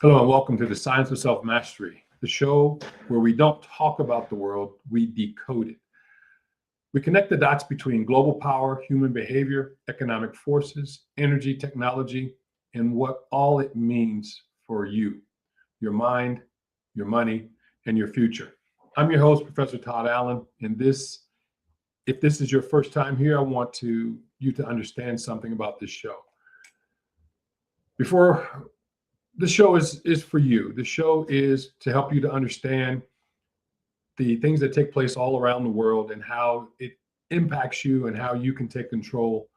Hello and welcome to the Science of Self-Mastery, the show where we don't talk about the world, we decode it. We connect the dots between global power, human behavior, economic forces, energy, technology, and what all it means for you, your mind, your money, and your future. I'm your host, Professor Todd Allen, and if this is your first time here, I want you to understand something about this show. The show is for you. The show is to help you to understand the things that take place all around the world and how it impacts you and how you can take control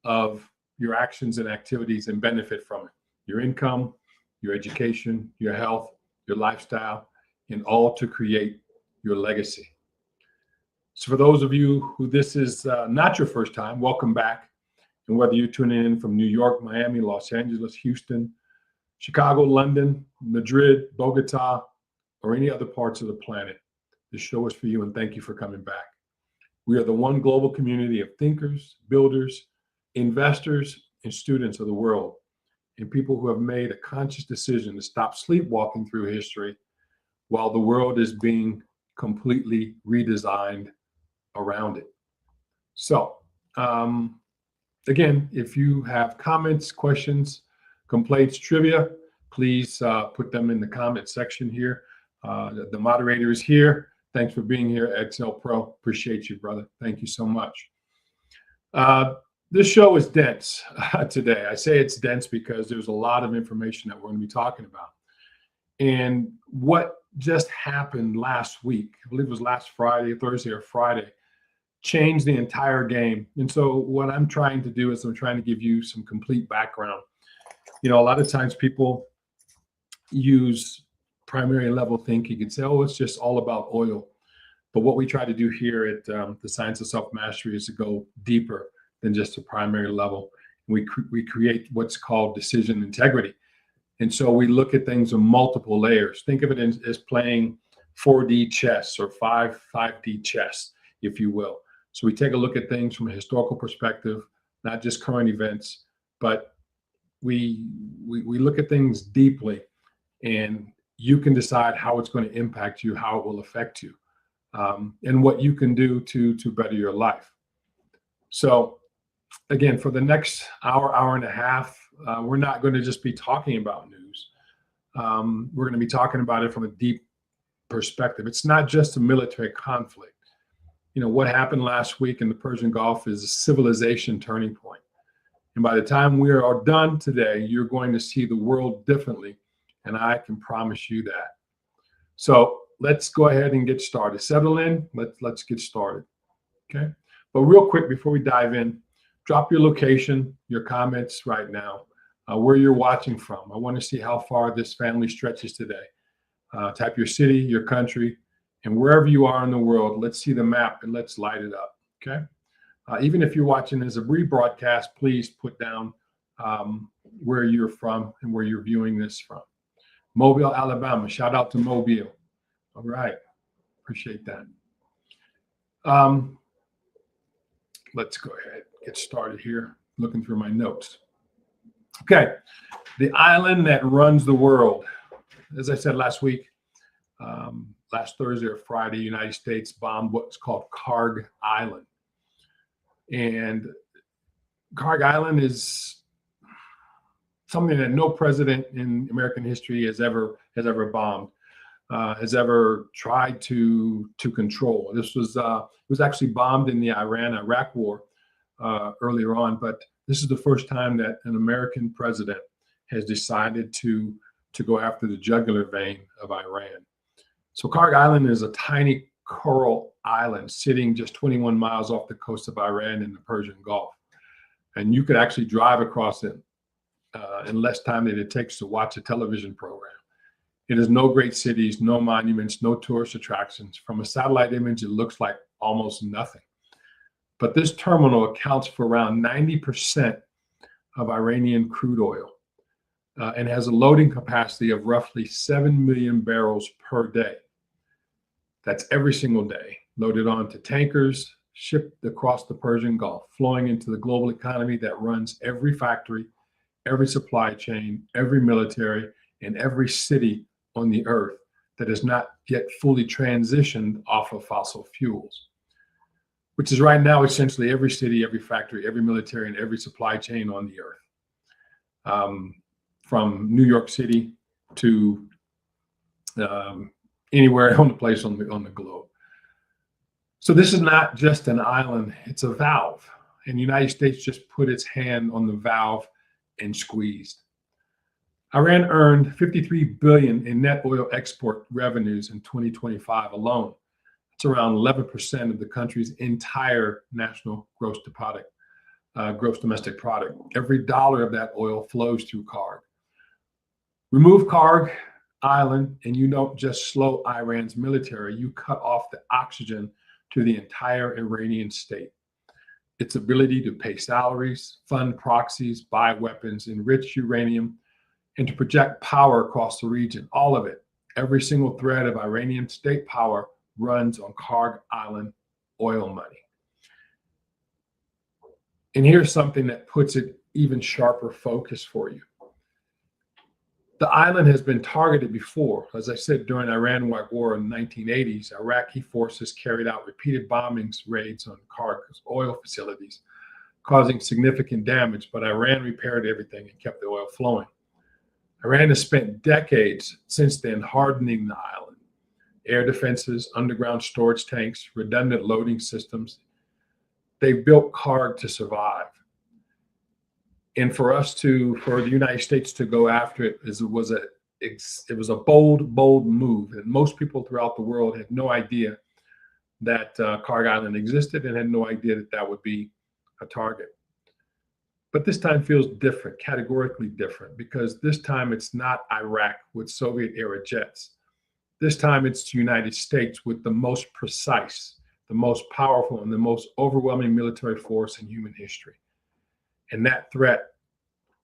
of your actions and activities and benefit from it. Your income, your education, your health, your lifestyle, and all to create your legacy. So for those of you who this is not your first time, welcome back. And whether you're tuning in from New York, Miami, Los Angeles, Houston, Chicago, London, Madrid, Bogota, or any other parts of the planet, this show is for you, and thank you for coming back. We are the one global community of thinkers, builders, investors, and students of the world, and people who have made a conscious decision to stop sleepwalking through history while the world is being completely redesigned around it. So, again, if you have comments, questions, complaints, trivia, please put them in the comment section here. The moderator is here. Thanks for being here, XL Pro. Appreciate you, brother. Thank you so much. This show is dense today. I say it's dense because there's a lot of information that we're going to be talking about. And what just happened last week, I believe it was last Friday, Thursday or Friday, changed the entire game. And so what I'm trying to do is I'm trying to give you some complete background. You know, a lot of times people use primary level thinking and say, oh, it's just all about oil. But what we try to do here at the Science of Self-Mastery is to go deeper than just a primary level. We create what's called decision integrity. And so we look at things on multiple layers. Think of it as playing 4D chess or 5D chess, if you will. So we take a look at things from a historical perspective, not just current events, but we look at things deeply, and you can decide how it's going to impact you, how it will affect you, and what you can do to better your life. So again, for the next hour and a half, we're not going to just be talking about news. We're going to be talking about it from a deep perspective. It's not just a military conflict. You know, what happened last week in the Persian Gulf is a civilization turning point. And by the time we are done today, you're going to see the world differently. And I can promise you that. So let's go ahead and get started. Settle in. Let's get started. Okay. But real quick, before we dive in, drop your location, your comments right now, where you're watching from. I want to see how far this family stretches today. Type your city, your country, and wherever you are in the world, let's see the map and let's light it up. Okay. Even if you're watching as a rebroadcast, please put down where you're from and where you're viewing this from. Mobile, Alabama. Shout out to Mobile. All right. Appreciate that. Let's go ahead, get started here, looking through my notes. Okay. The island that runs the world. As I said last week, last Thursday or Friday, United States bombed what's called Kharg Island. And Kharg Island is something that no president in American history has ever bombed, has ever tried to control. This was it was actually bombed in the Iran-Iraq war earlier on, but this is the first time that an American president has decided to go after the jugular vein of Iran. So Kharg Island is a tiny coral island sitting just 21 miles off the coast of Iran in the Persian Gulf. And you could actually drive across it in less time than it takes to watch a television program. It has no great cities, no monuments, no tourist attractions. From a satellite image, it looks like almost nothing. But this terminal accounts for around 90% of Iranian crude oil and has a loading capacity of roughly 7 million barrels per day. That's every single day, loaded onto tankers, shipped across the Persian Gulf, flowing into the global economy that runs every factory, every supply chain, every military, in every city on the earth that is not yet fully transitioned off of fossil fuels, which is right now essentially every city, every factory, every military, and every supply chain on the earth, from New York City to anywhere on the place on the globe. So this is not just an island, it's a valve. And the United States just put its hand on the valve and squeezed. Iran earned $53 billion in net oil export revenues in 2025 alone. It's around 11% of the country's entire national gross domestic product. Every dollar of that oil flows through Kharg. Remove Kharg Island, and you don't just slow Iran's military, you cut off the oxygen to the entire Iranian state. Its ability to pay salaries, fund proxies, buy weapons, enrich uranium, and to project power across the region, all of it, every single thread of Iranian state power runs on Kharg Island oil money. And here's something that puts it even sharper focus for you. The island has been targeted before. As I said, during Iran-Iraq War in the 1980s, Iraqi forces carried out repeated bombings raids on Kharg's oil facilities, causing significant damage, but Iran repaired everything and kept the oil flowing. Iran has spent decades since then hardening the island. Air defenses, underground storage tanks, redundant loading systems. They built Kharg to survive. And for the United States to go after it, it was a bold move. And most people throughout the world had no idea that Kharg Island existed and had no idea that that would be a target. But this time feels different, categorically different, because this time it's not Iraq with Soviet-era jets. This time it's the United States with the most precise, the most powerful, and the most overwhelming military force in human history. And that threat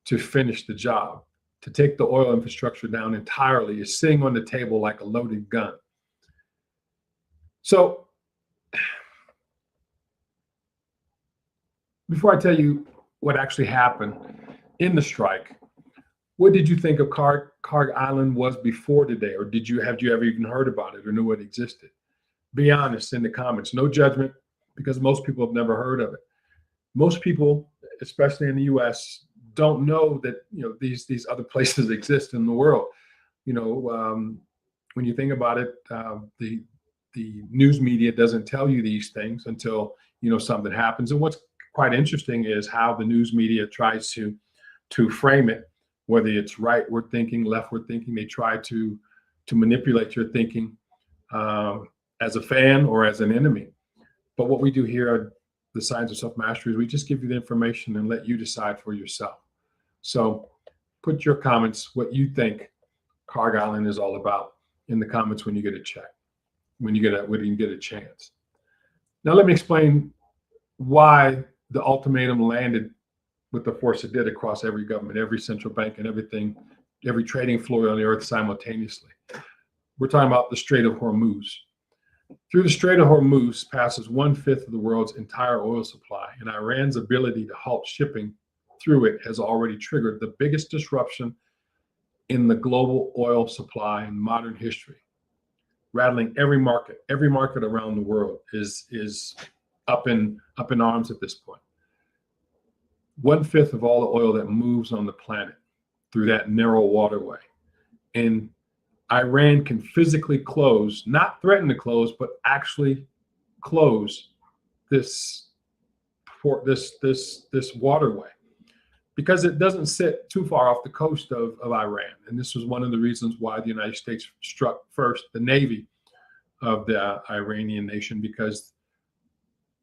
to finish the job, to take the oil infrastructure down entirely, is sitting on the table like a loaded gun. So before I tell you what actually happened in the strike, what did you think of Kharg Island was before today? Or have you ever even heard about it or knew it existed? Be honest in the comments. No judgment, because most people have never heard of it. Most people, especially in the US, don't know that these other places exist in the world. When you think about it, the news media doesn't tell you these things until something happens. And what's quite interesting is how the news media tries to frame it, whether it's rightward thinking, leftward thinking. They try to manipulate your thinking as a fan or as an enemy. But what we do here at the Science of Self-Mastery is we just give you the information and let you decide for yourself. So put your comments, what you think Kharg Island is all about, in the comments when you get a chance. Now let me explain why the ultimatum landed with the force it did across every government, every central bank, and every trading floor on the earth simultaneously. We're talking about the Strait of Hormuz. Through the Strait of Hormuz passes 1/5 of the world's entire oil supply, and Iran's ability to halt shipping through it has already triggered the biggest disruption in the global oil supply in modern history, rattling every market around the world is up in arms at this point. 1/5 of all the oil that moves on the planet through that narrow waterway. And Iran can physically close, not threaten to close, but actually close this waterway, because it doesn't sit too far off the coast of Iran. And this was one of the reasons why the United States struck first the Navy of the Iranian nation, because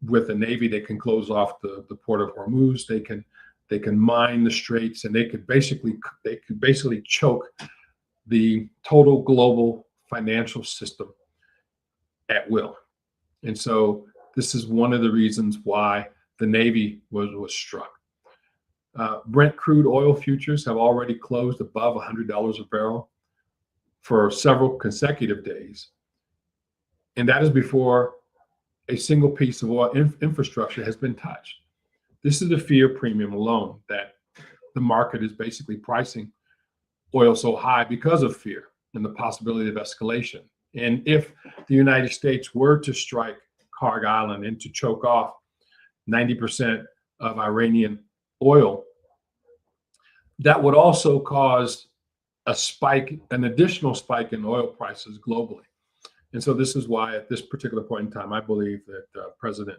with the Navy, they can close off the port of Hormuz. They can mine the straits, and they could basically choke the total global financial system at will. And so this is one of the reasons why the Navy was struck. Brent crude oil futures have already closed above $100 a barrel for several consecutive days. And that is before a single piece of oil infrastructure has been touched. This is the fear premium alone that the market is basically pricing oil so high because of fear and the possibility of escalation. And if the United States were to strike Kharg Island and to choke off 90% of Iranian oil, that would also cause a spike, an additional spike in oil prices globally. And so this is why at this particular point in time, I believe that President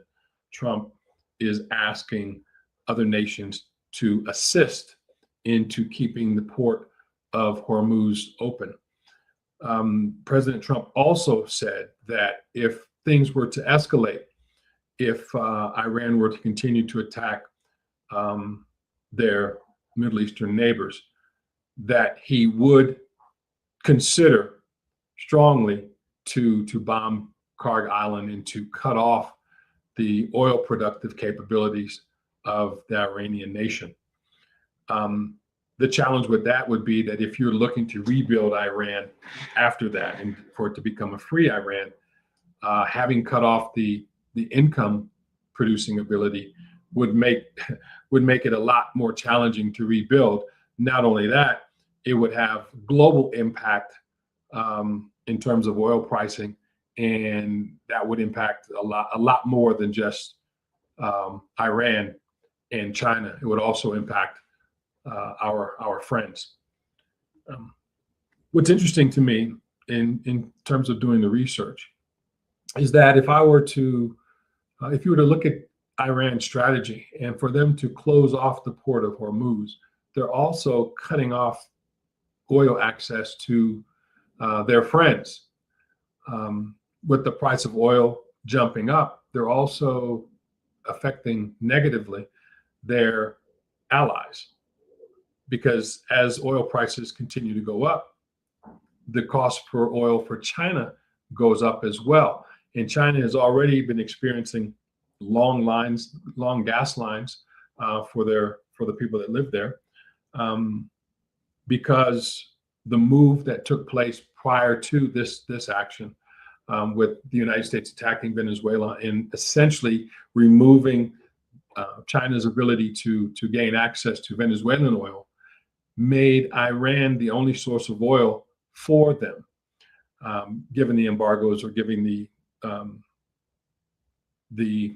Trump is asking other nations to assist into keeping the port of Hormuz open. President Trump also said that if things were to escalate, if Iran were to continue to attack their Middle Eastern neighbors, that he would consider strongly to bomb Kharg Island and to cut off the oil productive capabilities of the Iranian nation. The challenge with that would be that if you're looking to rebuild Iran after that and for it to become a free Iran, having cut off the income producing ability would make it a lot more challenging to rebuild. Not only that, it would have global impact in terms of oil pricing, and that would impact a lot more than just Iran and China. It would also impact our friends. What's interesting to me in terms of doing the research is that if you were to look at Iran's strategy and for them to close off the port of Hormuz, they're also cutting off oil access to their friends. With the price of oil jumping up, they're also affecting negatively their allies, because as oil prices continue to go up, the cost per oil for China goes up as well. And China has already been experiencing long gas lines for the people that live there, because the move that took place prior to this action, with the United States attacking Venezuela and essentially removing China's ability to gain access to Venezuelan oil, made Iran the only source of oil for them, given the embargoes or given the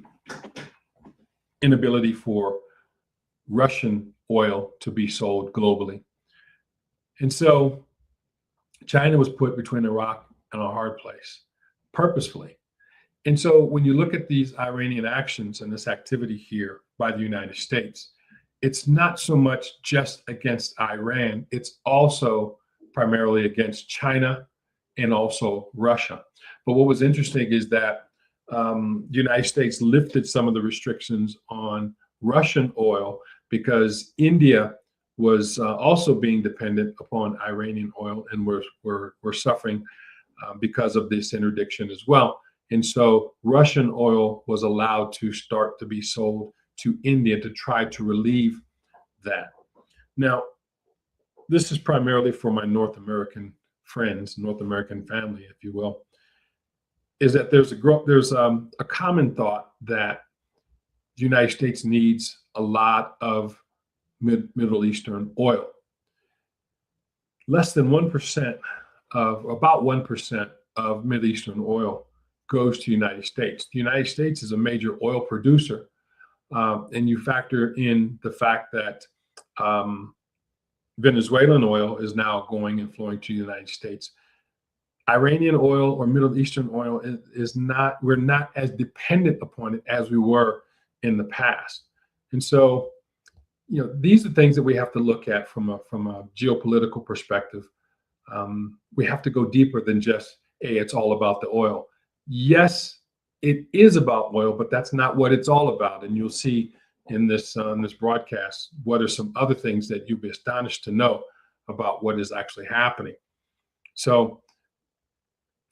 inability for Russian oil to be sold globally. And so China was put between a rock and a hard place purposefully. And so when you look at these Iranian actions and this activity here by the United States, it's not so much just against Iran, it's also primarily against China and also Russia. But what was interesting is that the United States lifted some of the restrictions on Russian oil because India was also being dependent upon Iranian oil and were suffering because of this interdiction as well. And so Russian oil was allowed to start to be sold to India to try to relieve that. Now, this is primarily for my North American friends, North American family, if you will, is that there's a common thought that the United States needs a lot of Middle Eastern oil. Less than 1% about 1% of Middle Eastern oil goes to the United States. The United States is a major oil producer, and you factor in the fact that Venezuelan oil is now going and flowing to the United States. Iranian oil or Middle Eastern oil we're not as dependent upon it as we were in the past. And so, these are things that we have to look at from a geopolitical perspective. We have to go deeper than just, hey, it's all about the oil. Yes, it is about oil, but that's not what it's all about. And you'll see in this broadcast what are some other things that you'll be astonished to know about what is actually happening. So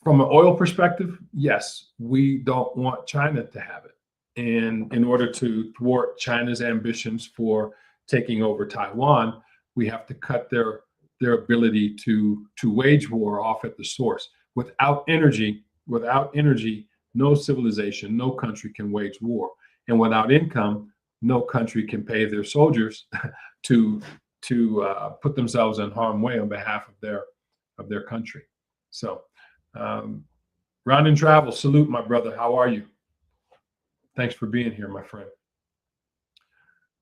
from an oil perspective, yes, we don't want China to have it. And in order to thwart China's ambitions for taking over Taiwan, we have to cut their ability to wage war off at the source. Without energy, no civilization, no country can wage war. And without income, no country can pay their soldiers to put themselves in harm's way on behalf of their country. So, Round and Travel, salute, my brother. How are you? Thanks for being here, my friend.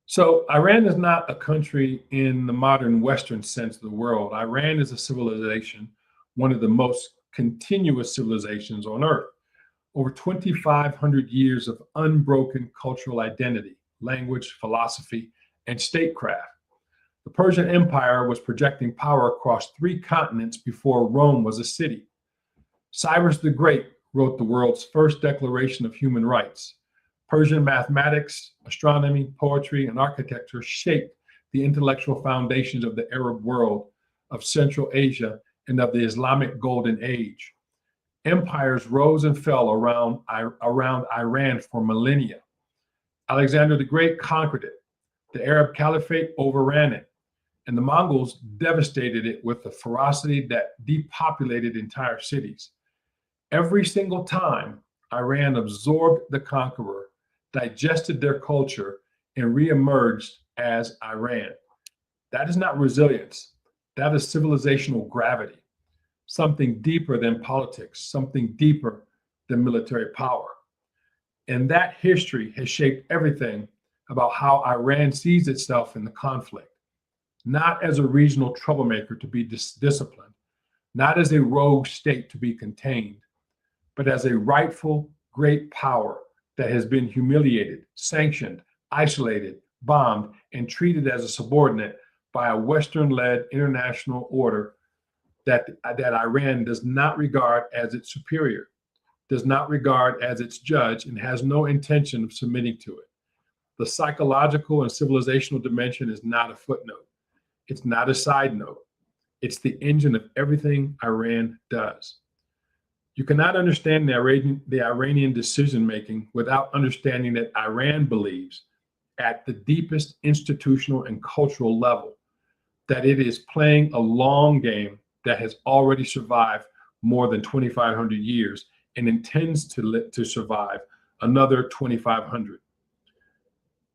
So Iran is not a country in the modern Western sense of the world. Iran is a civilization, one of the most continuous civilizations on Earth. Over 2,500 years of unbroken cultural identity, language, philosophy, and statecraft. The Persian Empire was projecting power across 3 continents before Rome was a city. Cyrus the Great wrote the world's first declaration of human rights. Persian mathematics, astronomy, poetry, and architecture shaped the intellectual foundations of the Arab world, of Central Asia, and of the Islamic Golden Age. Empires rose and fell around Iran for millennia. Alexander the Great conquered it. The Arab Caliphate overran it, and the Mongols devastated it with a ferocity that depopulated entire cities. Every single time, Iran absorbed the conqueror, digested their culture, and reemerged as Iran. That is not resilience. That is civilizational gravity, something deeper than politics, something deeper than military power. And that history has shaped everything about how Iran sees itself in the conflict, not as a regional troublemaker to be disciplined, not as a rogue state to be contained, but as a rightful great power that has been humiliated, sanctioned, isolated, bombed, and treated as a subordinate by a Western-led international order that Iran does not regard as its superior, does not regard as its judge, and has no intention of submitting to it. The psychological and civilizational dimension is not a footnote. It's not a side note. It's the engine of everything Iran does. You cannot understand the Iranian decision-making without understanding that Iran believes at the deepest institutional and cultural level that it is playing a long game that has already survived more than 2,500 years and intends to survive another 2,500.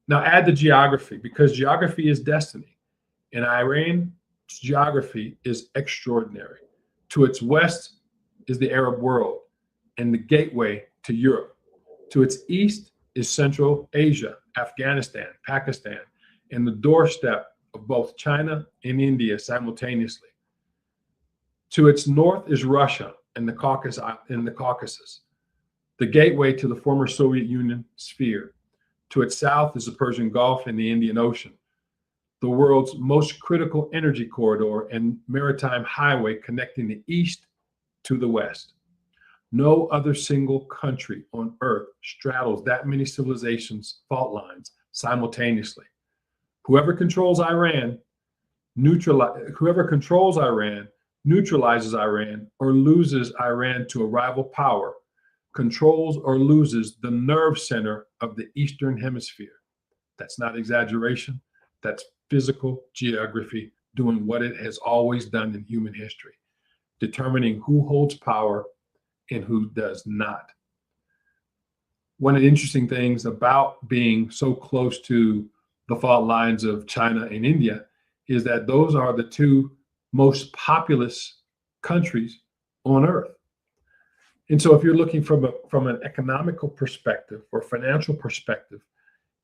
Now add the geography, because geography is destiny. And Iran's geography is extraordinary. To its west is the Arab world and the gateway to Europe. To its east is Central Asia, Afghanistan, Pakistan, and the doorstep of both China and India simultaneously. To its north is Russia and the Caucasus, the gateway to the former Soviet Union sphere. To its south is the Persian Gulf and the Indian Ocean, the world's most critical energy corridor and maritime highway connecting the east to the west. No other single country on earth straddles that many civilizations' fault lines simultaneously. Whoever controls Iran neutralizes Iran or loses Iran to a rival power, controls or loses the nerve center of the Eastern Hemisphere. That's not exaggeration. That's physical geography doing what it has always done in human history, determining who holds power and who does not. One of the interesting things about being so close to the fault lines of China and India is that those are the 2 most populous countries on earth. And so if you're looking from an economical perspective or financial perspective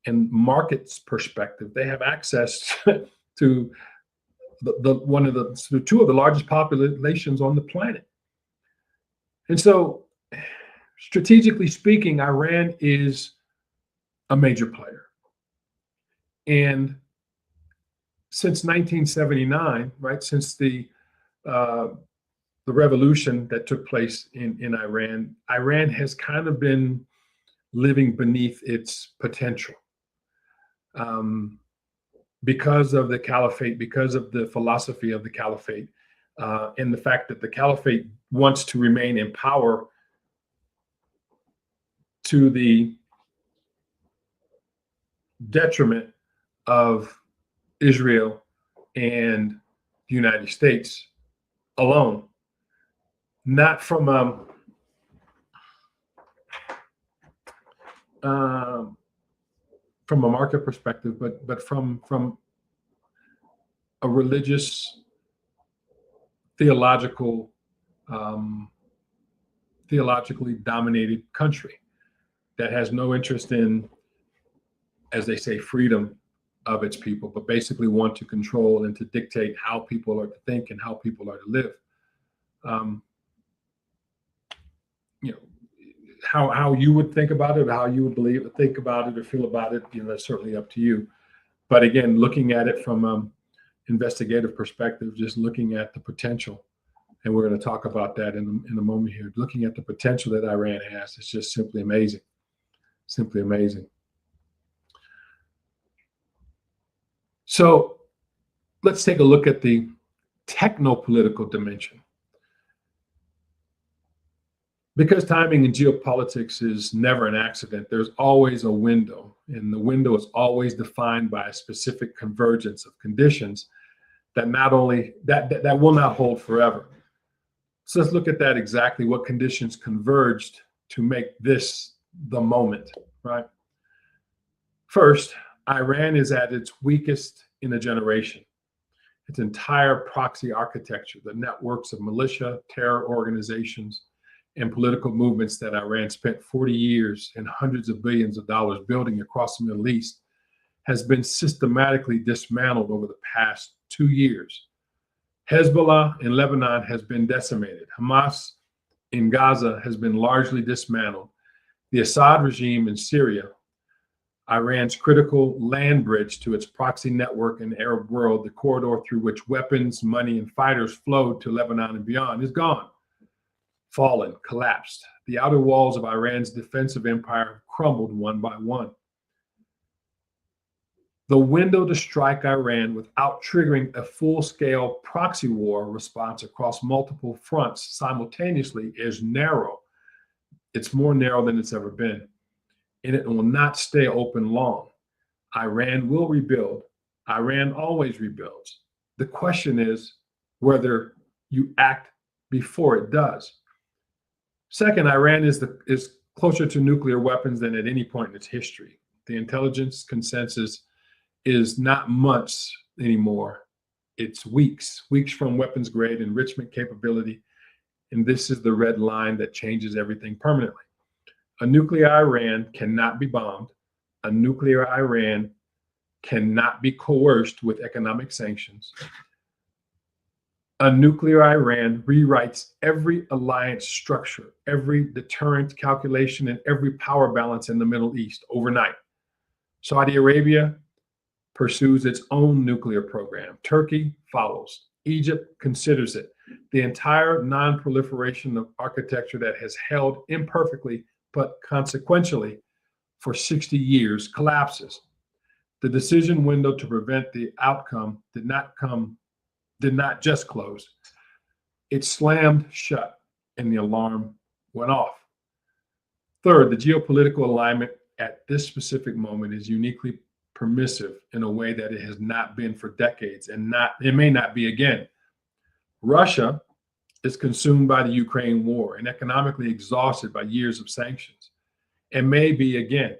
and markets perspective, they have access to one of the 2 of the largest populations on the planet. And so strategically speaking, Iran is a major player. And since 1979, right, since the revolution that took place in Iran, Iran has kind of been living beneath its potential because of the caliphate, because of the philosophy of the caliphate, and the fact that the caliphate wants to remain in power to the detriment of Israel and the United States alone, not from a market perspective, but from a religious, theological, um, theologically dominated country that has no interest in, as they say, freedom of its people, but basically want to control and to dictate how people are to think and how people are to live. Um, you know, how you would think about it, how you would think about it, or feel about it. That's certainly up to you. But again, looking at it from investigative perspective, just looking at the potential, and we're going to talk about that in a moment here. Looking at the potential that Iran has, it's just simply amazing, simply amazing. So let's take a look at the techno-political dimension. Because timing in geopolitics is never an accident, there's always a window, and the window is always defined by a specific convergence of conditions that not only that will not hold forever. So let's look at that exactly, what conditions converged to make this the moment, right? First, Iran is at its weakest in a generation. Its entire proxy architecture, the networks of militia, terror organizations, and political movements that Iran spent 40 years and hundreds of billions of dollars building across the Middle East, has been systematically dismantled over the past 2 years. Hezbollah in Lebanon has been decimated. Hamas in Gaza has been largely dismantled. The Assad regime in Syria, Iran's critical land bridge to its proxy network in the Arab world, the corridor through which weapons, money, and fighters flowed to Lebanon and beyond, is gone, fallen, collapsed. The outer walls of Iran's defensive empire have crumbled one by one. The window to strike Iran without triggering a full-scale proxy war response across multiple fronts simultaneously is narrow. It's more narrow than it's ever been, and it will not stay open long. Iran will rebuild. Iran always rebuilds. The question is whether you act before it does. Second, Iran is closer to nuclear weapons than at any point in its history. The intelligence consensus is not months anymore. It's weeks from weapons grade enrichment capability. And this is the red line that changes everything permanently. A nuclear Iran cannot be bombed. A nuclear Iran cannot be coerced with economic sanctions. A nuclear Iran rewrites every alliance structure, every deterrent calculation, and every power balance in the Middle East overnight. Saudi Arabia pursues its own nuclear program. Turkey follows. Egypt considers it. The entire non-proliferation of architecture that has held imperfectly but consequentially for 60 years collapses. The decision window to prevent the outcome did not just close. It slammed shut and the alarm went off. Third, the geopolitical alignment at this specific moment is uniquely permissive in a way that it has not been for decades, and it may not be again. Russia is consumed by the Ukraine war and economically exhausted by years of sanctions, and may be again.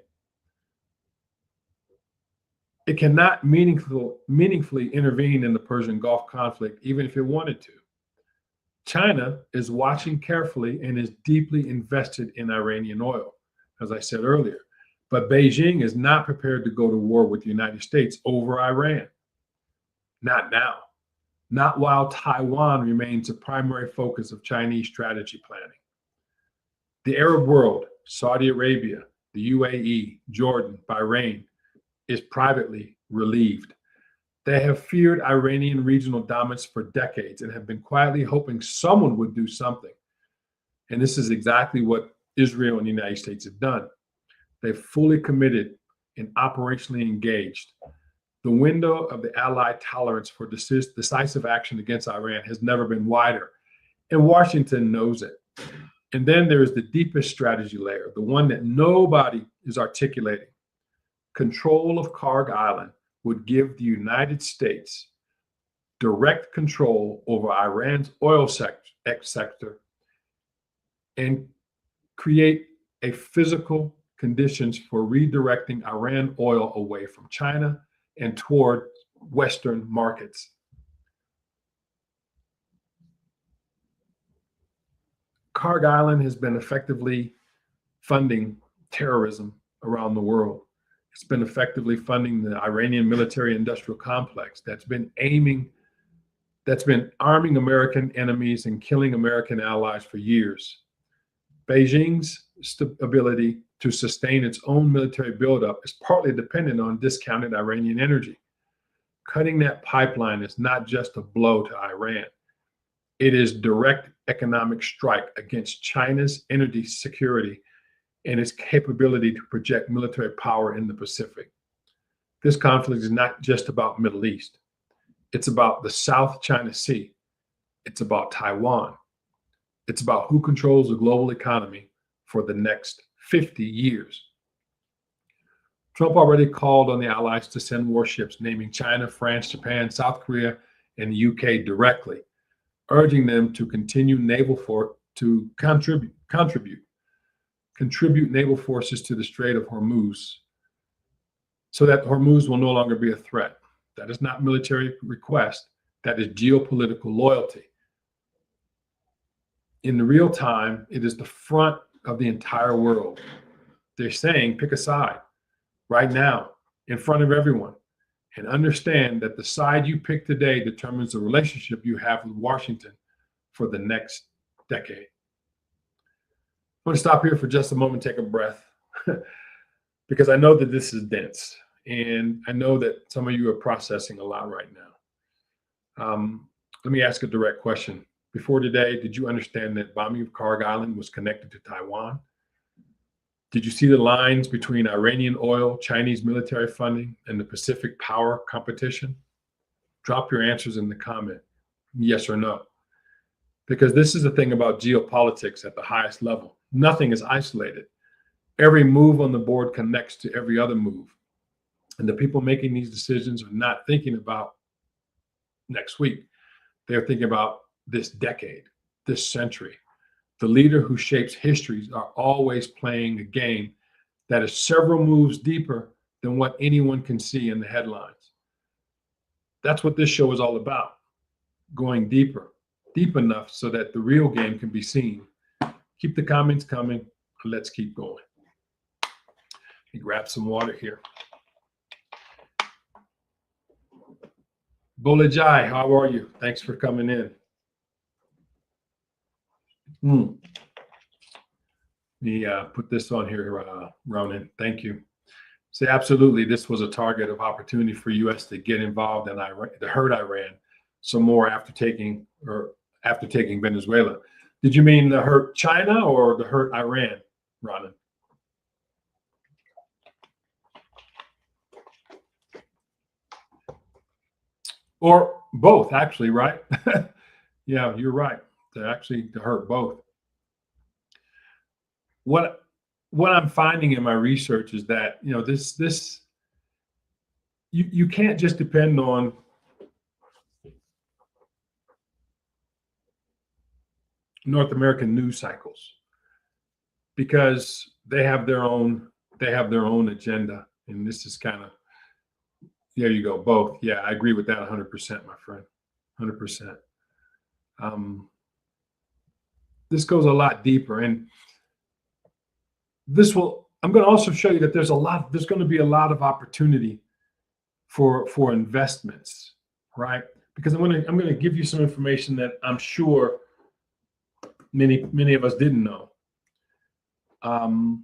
It cannot meaningfully intervene in the Persian Gulf conflict, even if it wanted to. China is watching carefully and is deeply invested in Iranian oil, as I said earlier. But Beijing is not prepared to go to war with the United States over Iran. Not now. Not while Taiwan remains a primary focus of Chinese strategy planning. The Arab world, Saudi Arabia, the UAE, Jordan, Bahrain, is privately relieved. They have feared Iranian regional dominance for decades and have been quietly hoping someone would do something. And this is exactly what Israel and the United States have done. They've fully committed and operationally engaged. The window of the Allied tolerance for decisive action against Iran has never been wider, and Washington knows it. And then there is the deepest strategy layer, the one that nobody is articulating. Control of Kharg Island would give the United States direct control over Iran's oil sector and create a physical conditions for redirecting Iran oil away from China and toward Western markets. Kharg Island has been effectively funding terrorism around the world. It's been effectively funding the Iranian military industrial complex that's been arming American enemies and killing American allies for years. Beijing's ability to sustain its own military buildup is partly dependent on discounted Iranian energy. Cutting that pipeline is not just a blow to Iran. It is direct economic strike against China's energy security and its capability to project military power in the Pacific. This conflict is not just about Middle East. It's about the South China Sea. It's about Taiwan. It's about who controls the global economy for the next 50 years. Trump already called on the allies to send warships, naming China, France, Japan, South Korea, and the UK directly, urging them to continue to contribute naval forces to the Strait of Hormuz so that Hormuz will no longer be a threat. That is not military request. That is geopolitical loyalty. In the real time, it is the front of the entire world. They're saying, pick a side right now in front of everyone and understand that the side you pick today determines the relationship you have with Washington for the next decade. I'm going to stop here for just a moment, take a breath, because I know that this is dense, and I know that some of you are processing a lot right now. Let me ask a direct question. Before today, did you understand that bombing of Kharg Island was connected to Taiwan? Did you see the lines between Iranian oil, Chinese military funding, and the Pacific power competition? Drop your answers in the comment, yes or no. Because this is the thing about geopolitics at the highest level. Nothing is isolated. Every move on the board connects to every other move. And the people making these decisions are not thinking about next week. They're thinking about this decade, this century. The leader who shapes histories are always playing a game that is several moves deeper than what anyone can see in the headlines. That's what this show is all about, going deeper, deep enough so that the real game can be seen. Keep the comments coming. Let's keep going. Let me grab some water here. Bolajai, how are you? Thanks for coming in. Let me put this on here, Ronan. Thank you. Say absolutely, this was a target of opportunity for U.S. to get involved in Iran, to hurt Iran some more after taking Venezuela. Did you mean to hurt China or to hurt Iran, Ronan? Or both, actually, right? Yeah, you're right. To hurt both. What I'm finding in my research is that, you know, you can't just depend on North American news cycles, because they have their own agenda, and this is kind of, there you go, both. Yeah, I agree with that 100%, my friend, 100%. This goes a lot deeper, and I'm going to also show you that there's going to be a lot of opportunity for investments, right? Because I'm going to give you some information that I'm sure many of us didn't know. And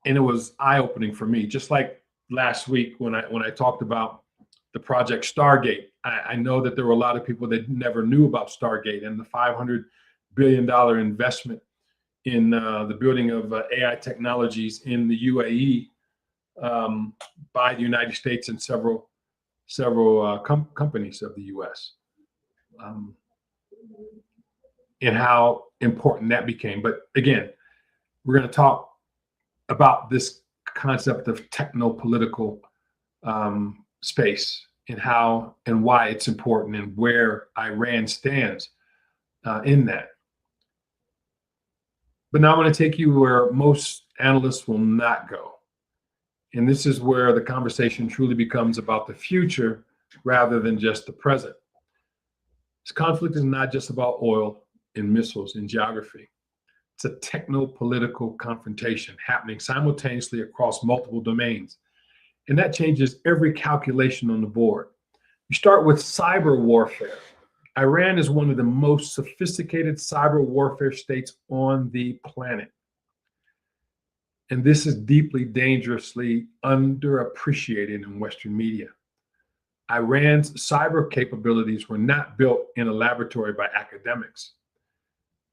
it was eye-opening for me, just like last week when I talked about the project Stargate. I know that there were a lot of people that never knew about Stargate and the $500 billion investment in the building of AI technologies in the UAE by the United States and several companies of the US, and how important that became. But again, we're going to talk about this concept of techno-political space and how and why it's important and where Iran stands in that. But now I'm going to take you where most analysts will not go. And this is where the conversation truly becomes about the future rather than just the present. This conflict is not just about oil. in missiles, in geography. It's a techno-political confrontation happening simultaneously across multiple domains. And that changes every calculation on the board. You start with cyber warfare. Iran is one of the most sophisticated cyber warfare states on the planet. And this is deeply, dangerously underappreciated in Western media. Iran's cyber capabilities were not built in a laboratory by academics.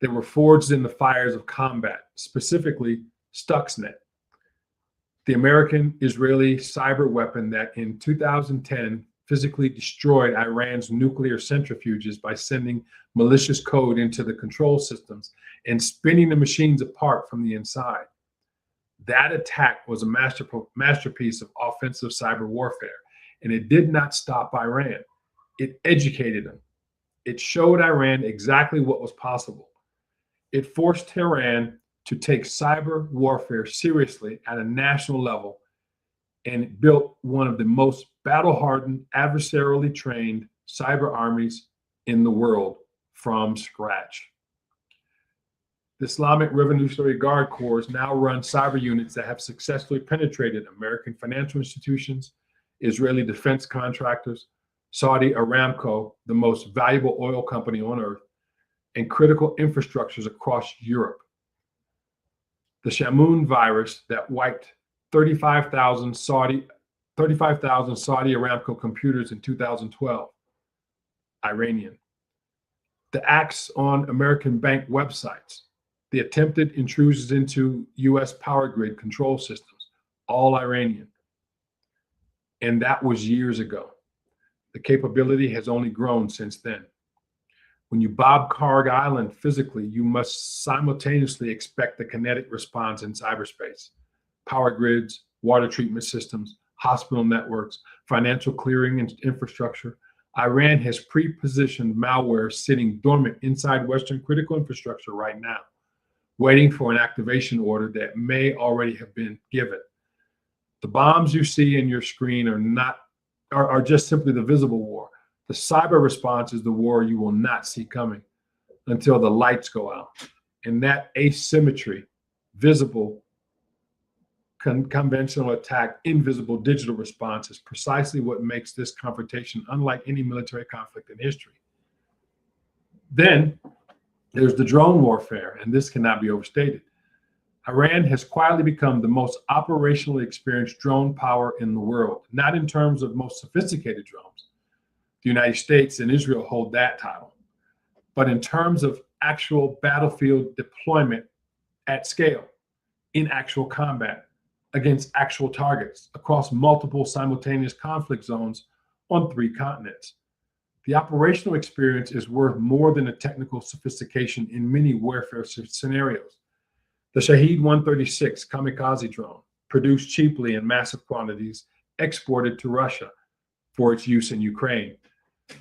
They were forged in the fires of combat, specifically Stuxnet, the American-Israeli cyber weapon that in 2010 physically destroyed Iran's nuclear centrifuges by sending malicious code into the control systems and spinning the machines apart from the inside. That attack was a masterpiece of offensive cyber warfare, and it did not stop Iran. It educated them. It showed Iran exactly what was possible. It forced Tehran to take cyber warfare seriously at a national level, and it built one of the most battle-hardened, adversarially trained cyber armies in the world from scratch. The Islamic Revolutionary Guard Corps now run cyber units that have successfully penetrated American financial institutions, Israeli defense contractors, Saudi Aramco, the most valuable oil company on earth, and critical infrastructures across Europe. The Shamoon virus that wiped 35,000 Saudi Aramco computers in 2012, Iranian. The acts on American bank websites, the attempted intrusions into US power grid control systems, all Iranian. And that was years ago. The capability has only grown since then. When you bob Kharg Island physically, you must simultaneously expect the kinetic response in cyberspace. Power grids, water treatment systems, hospital networks, financial clearing infrastructure. Iran has pre-positioned malware sitting dormant inside Western critical infrastructure right now, waiting for an activation order that may already have been given. The bombs you see in your screen are just simply the visible war. The cyber response is the war you will not see coming until the lights go out. And that asymmetry, visible, conventional attack, invisible digital response is precisely what makes this confrontation unlike any military conflict in history. Then there's the drone warfare, and this cannot be overstated. Iran has quietly become the most operationally experienced drone power in the world, not in terms of most sophisticated drones. The United States and Israel hold that title, but in terms of actual battlefield deployment at scale, in actual combat, against actual targets, across multiple simultaneous conflict zones on 3 continents. The operational experience is worth more than the technical sophistication in many warfare scenarios. The Shahed 136 kamikaze drone, produced cheaply in massive quantities, exported to Russia for its use in Ukraine,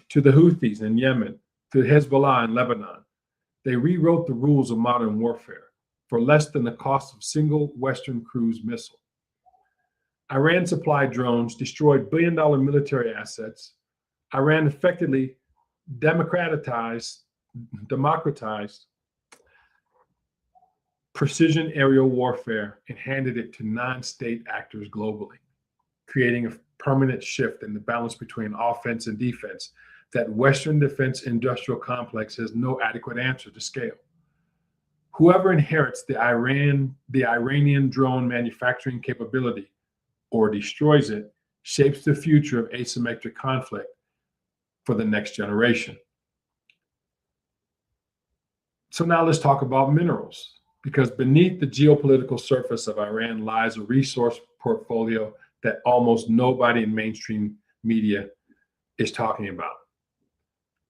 to the Houthis in Yemen, to Hezbollah in Lebanon. They rewrote the rules of modern warfare for less than the cost of single Western cruise missile. Iran supplied drones, destroyed billion-dollar military assets. Iran effectively democratized precision aerial warfare and handed it to non-state actors globally, creating a permanent shift in the balance between offense and defense that Western defense industrial complex has no adequate answer to scale. Whoever inherits the Iranian drone manufacturing capability or destroys it shapes the future of asymmetric conflict for the next generation. So now let's talk about minerals, because beneath the geopolitical surface of Iran lies a resource portfolio that almost nobody in mainstream media is talking about.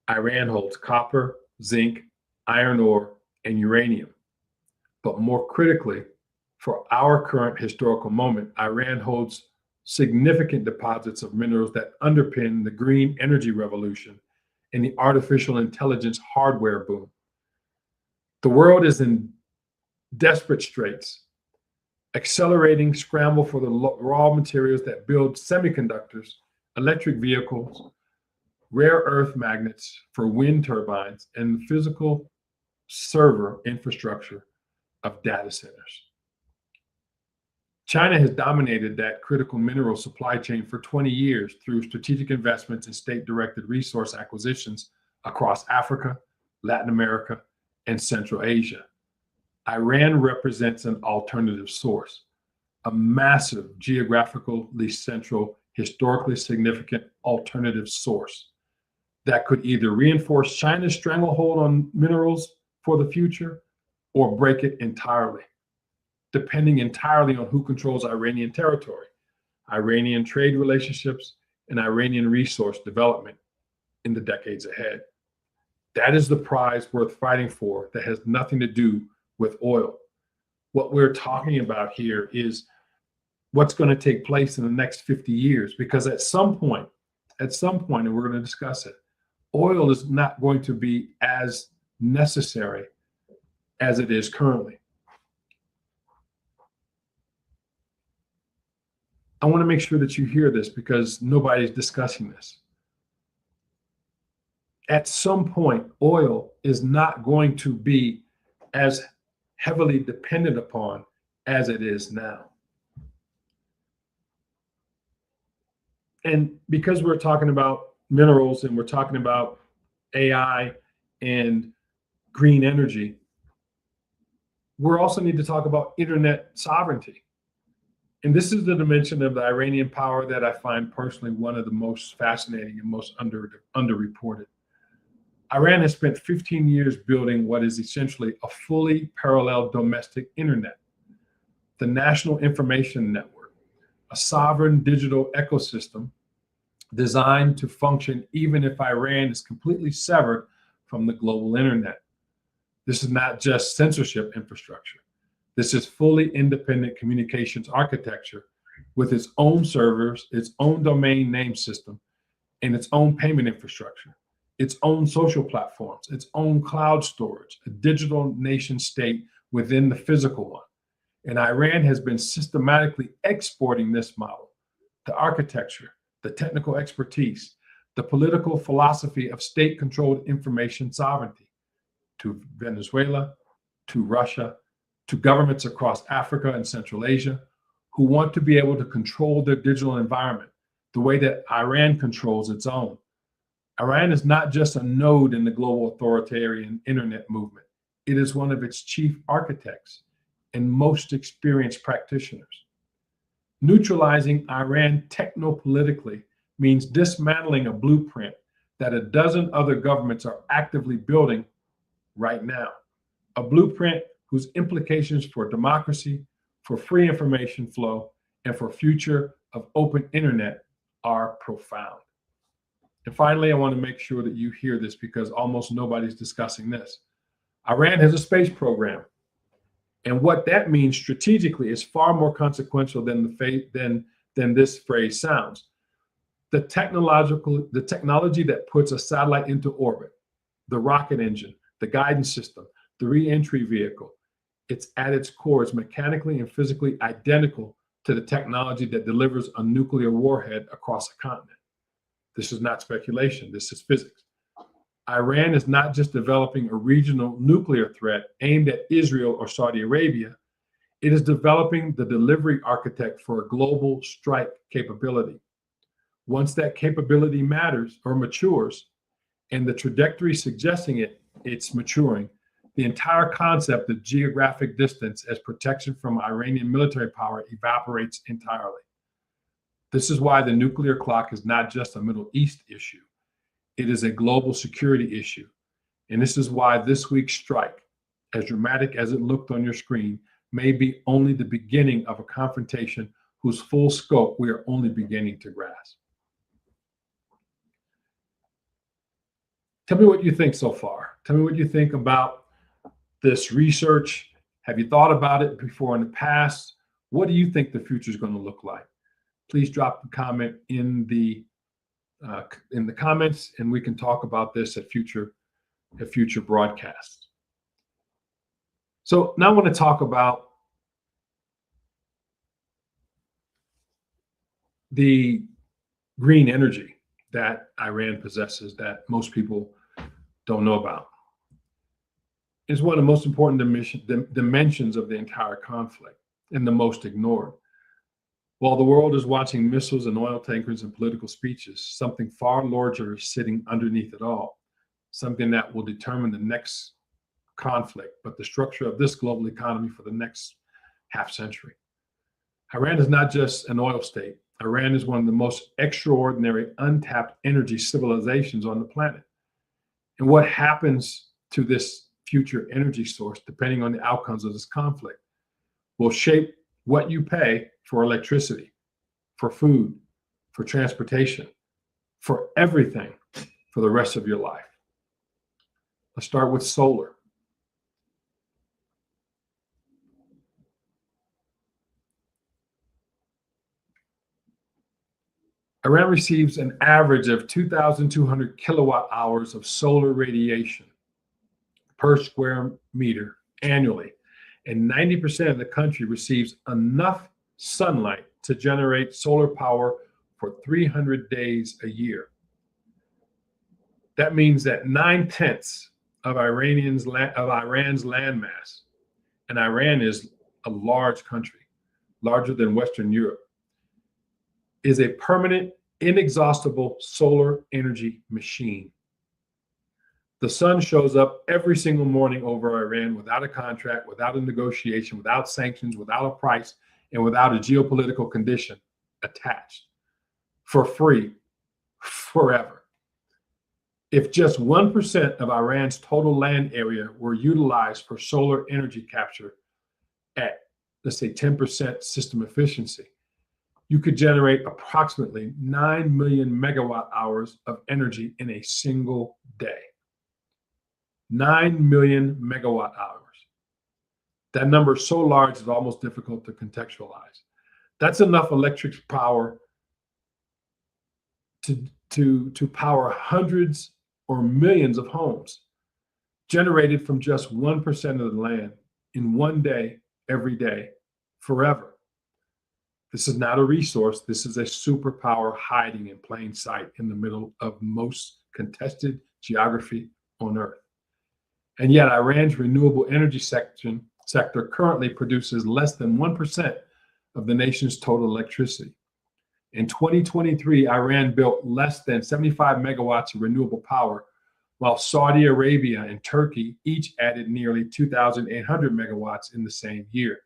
Iran holds copper, zinc, iron ore, and uranium. But more critically, for our current historical moment, Iran holds significant deposits of minerals that underpin the green energy revolution and the artificial intelligence hardware boom. The world is in desperate straits, accelerating scramble for the raw materials that build semiconductors, electric vehicles, rare earth magnets for wind turbines, and physical server infrastructure of data centers. China has dominated that critical mineral supply chain for 20 years through strategic investments in state-directed resource acquisitions across Africa, Latin America, and Central Asia. Iran represents an alternative source, a massive, geographically central, historically significant alternative source that could either reinforce China's stranglehold on minerals for the future or break it entirely, depending entirely on who controls Iranian territory, Iranian trade relationships, and Iranian resource development in the decades ahead. That is the prize worth fighting for that has nothing to do with oil. What we're talking about here is what's going to take place in the next 50 years, because at some point, and we're going to discuss it, oil is not going to be as necessary as it is currently. I want to make sure that you hear this because nobody's discussing this. At some point, oil is not going to be as heavily dependent upon as it is now. And because we're talking about minerals and we're talking about AI and green energy, we also need to talk about internet sovereignty. And this is the dimension of the Iranian power that I find personally one of the most fascinating and most underreported. Iran has spent 15 years building what is essentially a fully parallel domestic internet, the National Information Network, a sovereign digital ecosystem designed to function even if Iran is completely severed from the global internet. This is not just censorship infrastructure. This is fully independent communications architecture with its own servers, its own domain name system, and its own payment infrastructure, its own social platforms, its own cloud storage, a digital nation state within the physical one. And Iran has been systematically exporting this model, the architecture, the technical expertise, the political philosophy of state-controlled information sovereignty to Venezuela, to Russia, to governments across Africa and Central Asia who want to be able to control their digital environment the way that Iran controls its own. Iran is not just a node in the global authoritarian internet movement. It is one of its chief architects and most experienced practitioners. Neutralizing Iran technopolitically means dismantling a blueprint that a dozen other governments are actively building right now. A blueprint whose implications for democracy, for free information flow, and for future of open internet are profound. And finally, I want to make sure that you hear this because almost nobody's discussing this. Iran has a space program. And what that means strategically is far more consequential than this phrase sounds. The technology that puts a satellite into orbit, the rocket engine, the guidance system, the re-entry vehicle, it's at its core is mechanically and physically identical to the technology that delivers a nuclear warhead across a continent. This is not speculation, this is physics. Iran is not just developing a regional nuclear threat aimed at Israel or Saudi Arabia, it is developing the delivery architect for a global strike capability. Once that capability matures, and the trajectory suggesting it's maturing, the entire concept of geographic distance as protection from Iranian military power evaporates entirely. This is why the nuclear clock is not just a Middle East issue. It is a global security issue. And this is why this week's strike, as dramatic as it looked on your screen, may be only the beginning of a confrontation whose full scope we are only beginning to grasp. Tell me what you think so far. Tell me what you think about this research. Have you thought about it before in the past? What do you think the future is going to look like? Please drop a comment in the comments, and we can talk about this at future broadcasts. So now I want to talk about the green energy that Iran possesses that most people don't know about. is one of the most important dimensions of the entire conflict and the most ignored. While the world is watching missiles and oil tankers and political speeches, something far larger is sitting underneath it all, something that will determine the next conflict, but the structure of this global economy for the next half century. Iran is not just an oil state. Iran is one of the most extraordinary untapped energy civilizations on the planet. And what happens to this future energy source, depending on the outcomes of this conflict, will shape what you pay for electricity, for food, for transportation, for everything for the rest of your life. Let's start with solar. Iran receives an average of 2,200 kilowatt hours of solar radiation per square meter annually, and 90% of the country receives enough sunlight to generate solar power for 300 days a year. That means that 9/10 of Iran's landmass, and Iran is a large country, larger than Western Europe, is a permanent, inexhaustible solar energy machine. The sun shows up every single morning over Iran without a contract, without a negotiation, without sanctions, without a price, and without a geopolitical condition attached, for free, forever. If just 1% of Iran's total land area were utilized for solar energy capture at, let's say, 10% system efficiency, you could generate approximately 9 million megawatt hours of energy in a single day. 9 million megawatt hours. That number is so large it's almost difficult to contextualize. That's enough electric power to power hundreds or millions of homes, generated from just 1% of the land in one day, every day, forever. This is not a resource. This is a superpower hiding in plain sight in the middle of most contested geography on Earth. And yet Iran's renewable energy sector currently produces less than 1% of the nation's total electricity. In 2023, Iran built less than 75 megawatts of renewable power, while Saudi Arabia and Turkey each added nearly 2,800 megawatts in the same year.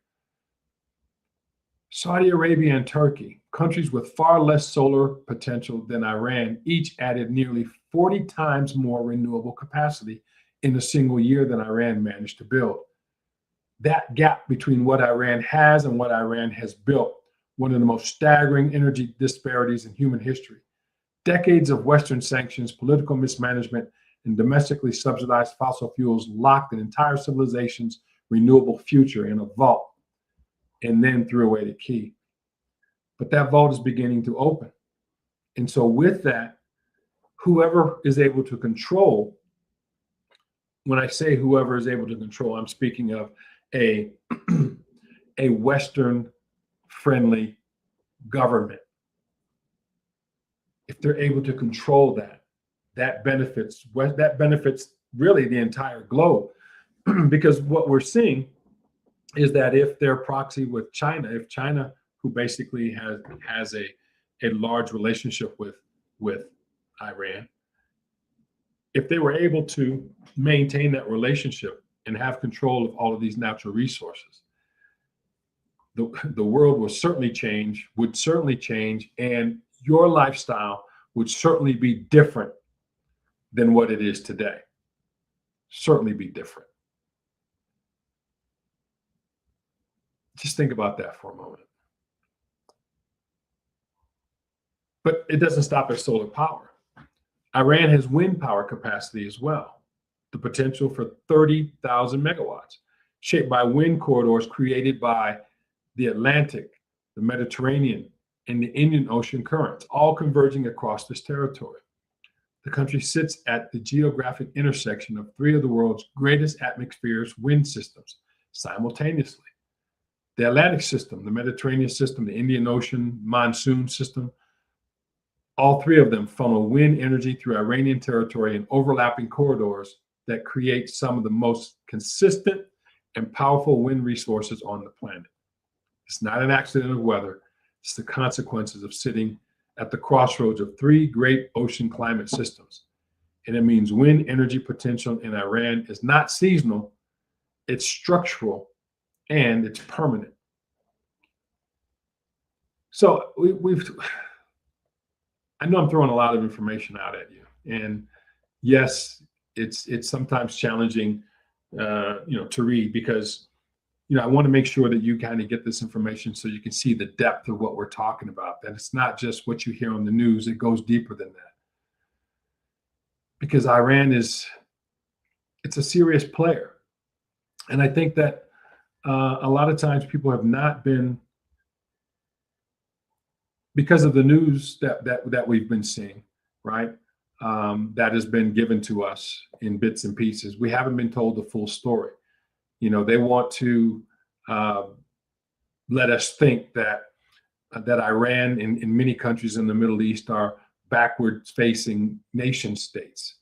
Saudi Arabia and Turkey, countries with far less solar potential than Iran, each added nearly 40 times more renewable capacity in a single year than Iran managed to build. That gap between what Iran has and what Iran has built, one of the most staggering energy disparities in human history. Decades of Western sanctions, political mismanagement, and domestically subsidized fossil fuels locked an entire civilization's renewable future in a vault and then threw away the key. But that vault is beginning to open. And so with that, whoever is able to control, when I say whoever is able to control, I'm speaking of a Western-friendly government. If they're able to control that benefits really the entire globe. Because what we're seeing is that if they're proxy with China, if China, who basically has a large relationship with Iran, if they were able to maintain that relationship and have control of all of these natural resources, the world would certainly change, and your lifestyle would certainly be different than what it is today. Certainly be different. Just think about that for a moment. But it doesn't stop at solar power. Iran has wind power capacity as well, the potential for 30,000 megawatts, shaped by wind corridors created by the Atlantic, the Mediterranean, and the Indian Ocean currents, all converging across this territory. The country sits at the geographic intersection of three of the world's greatest atmospheric wind systems simultaneously. The Atlantic system, the Mediterranean system, the Indian Ocean monsoon system, all three of them funnel wind energy through Iranian territory in overlapping corridors that creates some of the most consistent and powerful wind resources on the planet. It's not an accident of weather. It's the consequences of sitting at the crossroads of three great ocean climate systems. And it means wind energy potential in Iran is not seasonal, it's structural, and it's permanent. So I know I'm throwing a lot of information out at you, and yes, it's sometimes challenging, to read, because I want to make sure that you kind of get this information so you can see the depth of what we're talking about. That it's not just what you hear on the news; it goes deeper than that. Because Iran it's a serious player, and I think that a lot of times people have not been, because of the news that we've been seeing, right? That has been given to us in bits and pieces. We haven't been told the full story. They want to let us think that Iran and many countries in the Middle East are backward-facing nation states,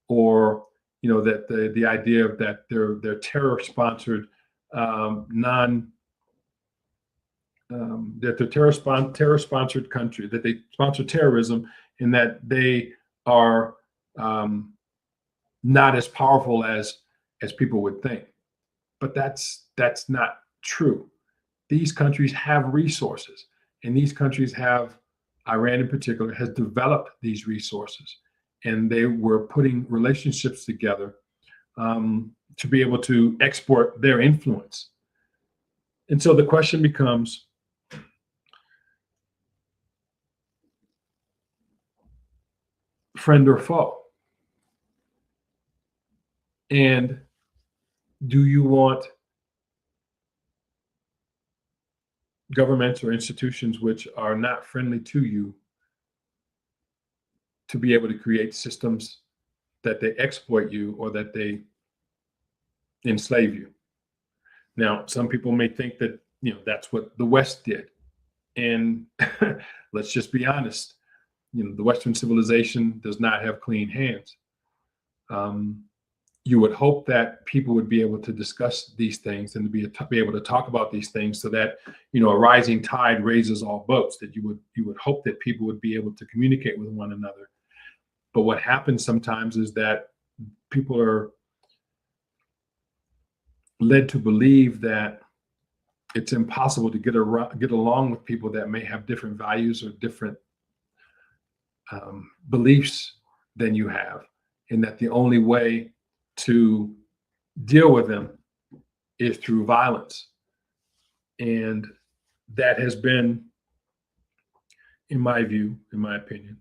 or that the idea of that they're terror-sponsored that they're terror-sponsored country, that they sponsor terrorism, and that they are not as powerful as people would think. But that's not true. These countries have resources, and these countries Iran in particular, has developed these resources, and they were putting relationships together to be able to export their influence. And so the question becomes, friend or foe? And do you want governments or institutions which are not friendly to you to be able to create systems that they exploit you or that they enslave you? Now, some people may think that that's what the West did, and let's just be honest. The Western civilization does not have clean hands. You would hope that people would be able to discuss these things and to be able to talk about these things, so that a rising tide raises all boats. That you would hope that people would be able to communicate with one another. But what happens sometimes is that people are led to believe that it's impossible to get along with people that may have different values or different beliefs than you have, and that the only way to deal with them is through violence. And that has been, in my view, in my opinion,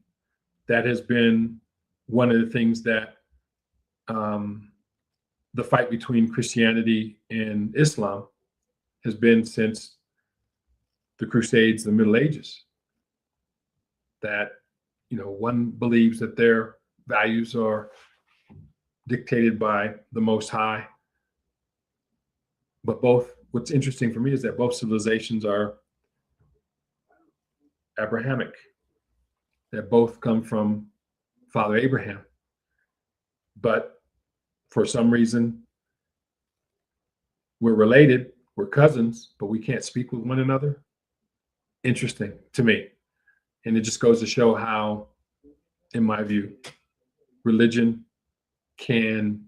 that has been one of the things that the fight between Christianity and Islam has been since the Crusades, the Middle Ages. That one believes that their values are dictated by the Most High. But what's interesting for me is that both civilizations are Abrahamic, that both come from Father Abraham. But for some reason, we're related, we're cousins, but we can't speak with one another. Interesting to me. And it just goes to show how, in my view, religion can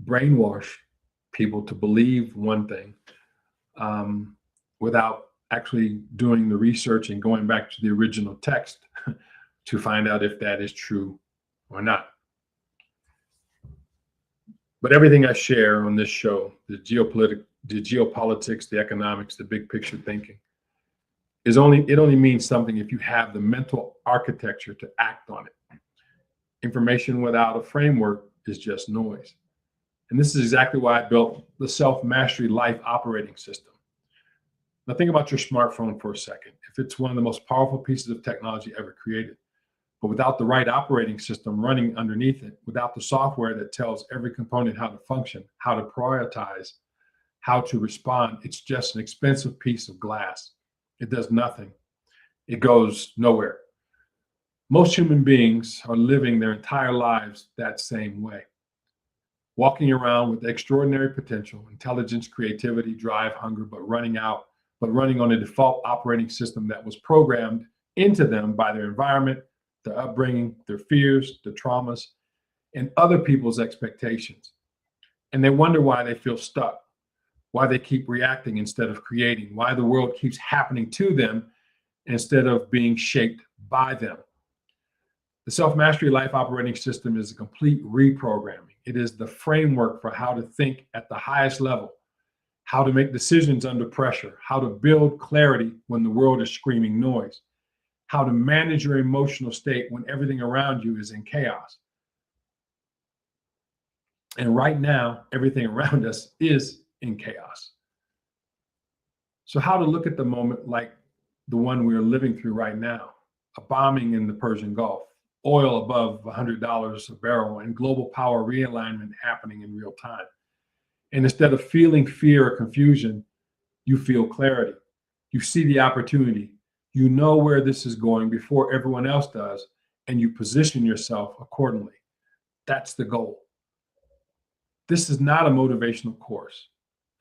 brainwash people to believe one thing without actually doing the research and going back to the original text to find out if that is true or not. But everything I share on this show, the geopolitics, the economics, the big picture thinking, it only means something if you have the mental architecture to act on it. Information without a framework is just noise. And this is exactly why I built the Self-Mastery Life operating system. Now think about your smartphone for a second. If it's one of the most powerful pieces of technology ever created, but without the right operating system running underneath it, without the software that tells every component how to function, how to prioritize, how to respond, it's just an expensive piece of glass. It does nothing. It goes nowhere. Most human beings are living their entire lives that same way. walking around with extraordinary potential, intelligence, creativity, drive, hunger, but running on a default operating system that was programmed into them by their environment, their upbringing, their fears, their traumas, and other people's expectations. And they wonder why they feel stuck, why they keep reacting instead of creating, why the world keeps happening to them instead of being shaped by them. The Self-Mastery Life Operating System is a complete reprogramming. It is the framework for how to think at the highest level, how to make decisions under pressure, how to build clarity when the world is screaming noise, how to manage your emotional state when everything around you is in chaos. And right now, everything around us is in chaos. So how to look at the moment like the one we're living through right now, a bombing in the Persian Gulf, oil above $100 a barrel, and global power realignment happening in real time. And instead of feeling fear or confusion, you feel clarity. You see the opportunity. You know where this is going before everyone else does, and you position yourself accordingly. That's the goal. This is not a motivational course.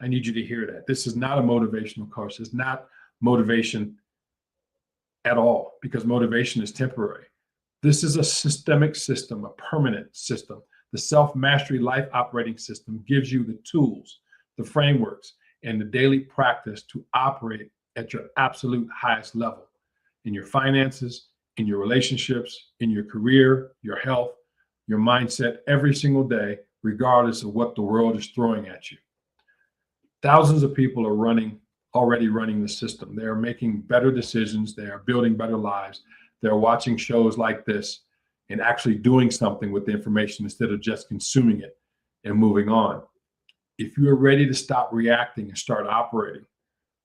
I need you to hear that. This is not a motivational course. It's not motivation at all, because motivation is temporary. This is a systemic system, a permanent system. The Self-Mastery Life Operating System gives you the tools, the frameworks, and the daily practice to operate at your absolute highest level in your finances, in your relationships, in your career, your health, your mindset every single day, regardless of what the world is throwing at you. Thousands of people are already running the system. They are making better decisions. They are building better lives. They're watching shows like this and actually doing something with the information instead of just consuming it and moving on. If you are ready to stop reacting and start operating,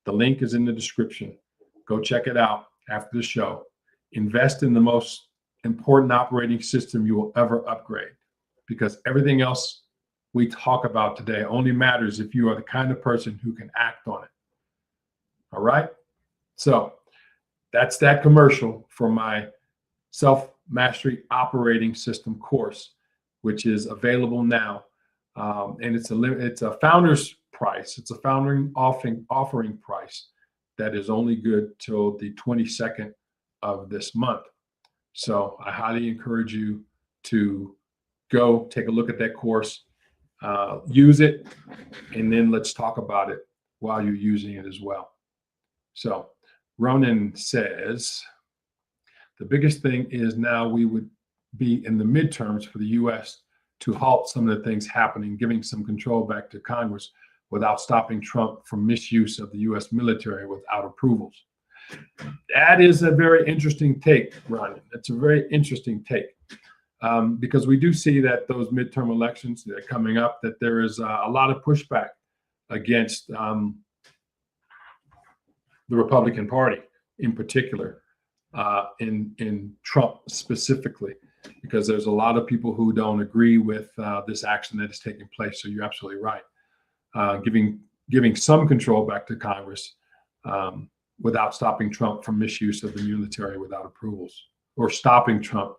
the link is in the description. Go check it out after the show. Invest in the most important operating system you will ever upgrade, because everything else we talk about today only matters if you are the kind of person who can act on it. All right? So that's that commercial for my Self-Mastery Operating System course, which is available now. And it's a founder's price. It's a foundering offering price that is only good till the 22nd of this month. So I highly encourage you to go take a look at that course, use it, and then let's talk about it while you're using it as well. So Ronan says, the biggest thing is now we would be in the midterms for the U.S. to halt some of the things happening, giving some control back to Congress without stopping Trump from misuse of the U.S. military without approvals. That is a very interesting take, Ronan. That's a very interesting take. Because we do see that those midterm elections that are coming up, that there is a lot of pushback against the Republican Party in particular, in Trump specifically, because there's a lot of people who don't agree with this action that is taking place. So you're absolutely right. Giving some control back to Congress without stopping Trump from misuse of the military without approvals, or stopping Trump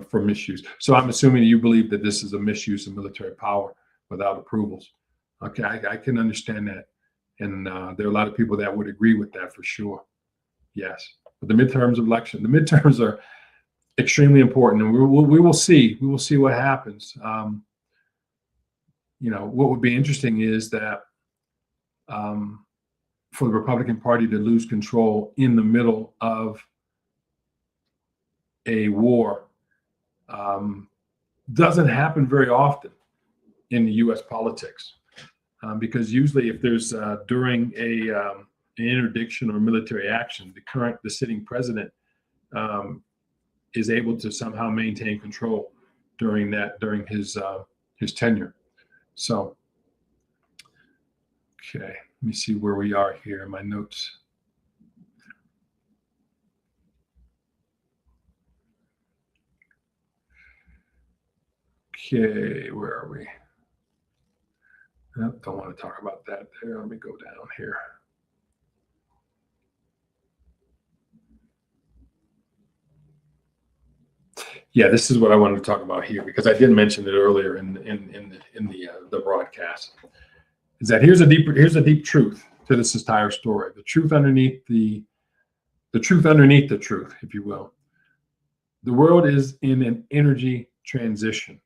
for misuse. So I'm assuming you believe that this is a misuse of military power without approvals. Okay, I can understand that. And there are a lot of people that would agree with that for sure. Yes, but the midterms are extremely important, and we will see what happens. What would be interesting is that for the Republican Party to lose control in the middle of a war doesn't happen very often in the U.S. politics, because usually if there's during an interdiction or military action, the sitting president is able to somehow maintain control during his tenure. So, okay, let me see where we are here in my notes. Okay, where are we? Nope, don't want to talk about that there. Let me go down here. Yeah, this is what I wanted to talk about here because I did mention it earlier in the broadcast. Is that here's a deep truth to this entire story. The truth underneath the truth, if you will. The world is in an energy transition.